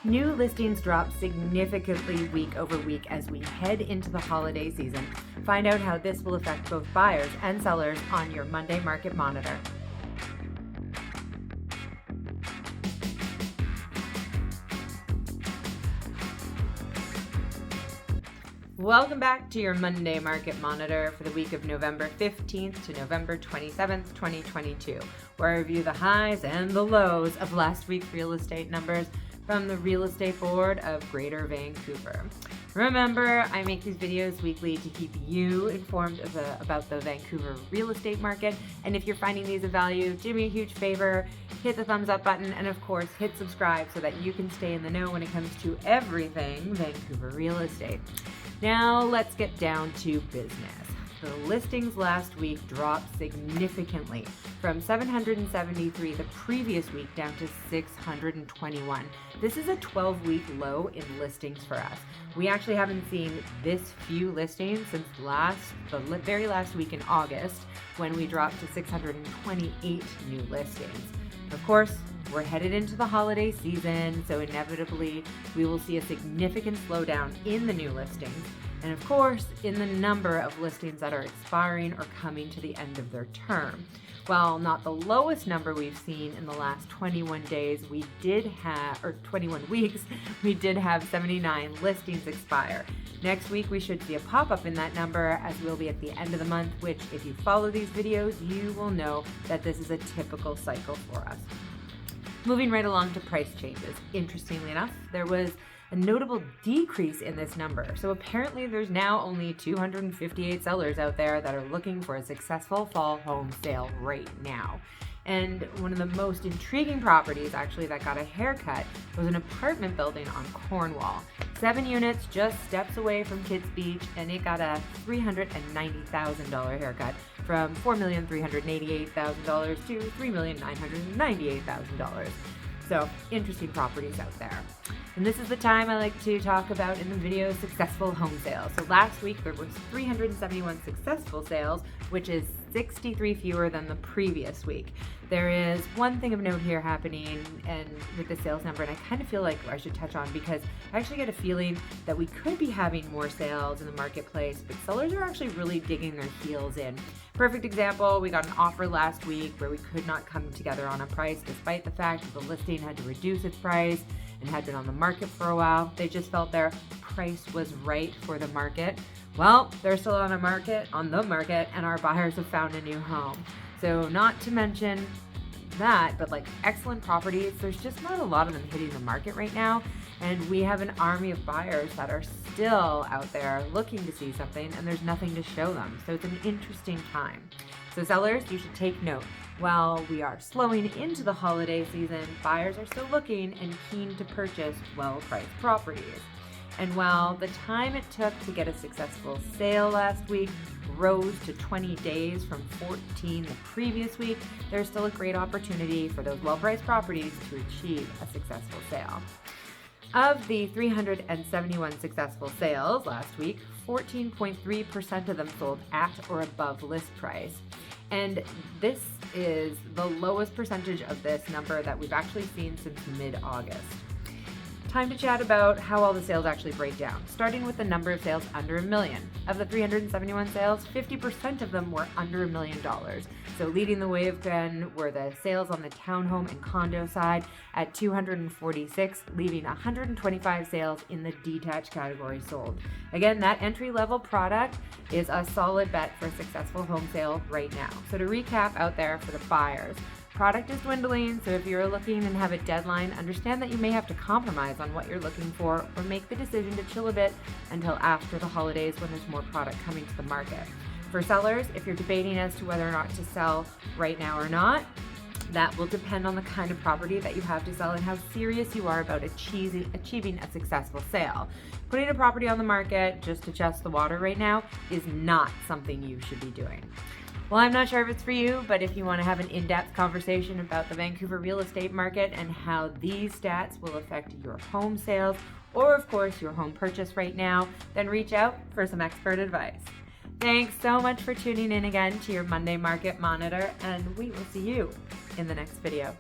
New listings drop significantly week over week as we head into the holiday season. Find out how this will affect both buyers and sellers on your Monday Market Monitor. Welcome back to your Monday Market Monitor for the week of November 15th to November 27th, 2022, where I review the highs and the lows of last week's real estate numbers from the Real Estate Board of Greater Vancouver. Remember, I make these videos weekly to keep you informed about the Vancouver real estate market, and if you're finding these of value, do me a huge favor, hit the thumbs up button, and of course hit subscribe so that you can stay in the know when it comes to everything Vancouver real estate. Now let's get down to business. The listings last week dropped significantly from 773 the previous week down to 621. This is a 12-week low in listings for us. We actually haven't seen this few listings since the very last week in August, when we dropped to 628 new listings. Of course, we're headed into the holiday season, so inevitably we will see a significant slowdown in the new listings, and of course in the number of listings that are expiring or coming to the end of their term. While not the lowest number we've seen in the last 21 weeks, we did have 79 listings expire. Next week we should see a pop-up in that number, as we'll be at the end of the month, which if you follow these videos, you will know that this is a typical cycle for us. Moving right along to price changes. Interestingly enough, there was a notable decrease in this number. So apparently there's now only 258 sellers out there that are looking for a successful fall home sale right now. And one of the most intriguing properties actually that got a haircut was an apartment building on Cornwall. 7 units, just steps away from Kids Beach, and it got a $390,000 haircut from $4,388,000 to $3,998,000. So interesting properties out there. And this is the time I like to talk about in the video successful home sales. So last week there was 371 successful sales, which is 63 fewer than the previous week. There is one thing of note here happening and with the sales number, and I kind of feel like I should touch on, because I actually get a feeling that we could be having more sales in the marketplace, but sellers are actually really digging their heels in. Perfect example, we got an offer last week where we could not come together on a price despite the fact that the listing had to reduce its price and had been on the market for a while. They just felt their price was right for the market. Well, they're still on the market, and our buyers have found a new home. So not to mention that, but like excellent properties, there's just not a lot of them hitting the market right now. And we have an army of buyers that are still out there looking to see something, and there's nothing to show them. So it's an interesting time. So sellers, you should take note. While we are slowing into the holiday season, buyers are still looking and keen to purchase well-priced properties. And while the time it took to get a successful sale last week rose to 20 days from 14 the previous week, there's still a great opportunity for those well-priced properties to achieve a successful sale. Of the 371 successful sales last week, 14.3% of them sold at or above list price. And this is the lowest percentage of this number that we've actually seen since mid-August. Time to chat about how all the sales actually break down, starting with the number of sales under $1 million. Of the 371 sales, 50% of them were under $1 million. So leading the way again were the sales on the townhome and condo side at 246, leaving 125 sales in the detached category sold. Again, that entry-level product is a solid bet for a successful home sale right now. So to recap out there for the buyers, product is dwindling, so if you're looking and have a deadline, understand that you may have to compromise on what you're looking for, or make the decision to chill a bit until after the holidays when there's more product coming to the market. For sellers, if you're debating as to whether or not to sell right now or not, that will depend on the kind of property that you have to sell and how serious you are about achieving a successful sale. Putting a property on the market just to test the water right now is not something you should be doing. Well, I'm not sure if it's for you, but if you want to have an in-depth conversation about the Vancouver real estate market and how these stats will affect your home sales, or of course your home purchase right now, then reach out for some expert advice. Thanks so much for tuning in again to your Monday Market Monitor, and we will see you in the next video.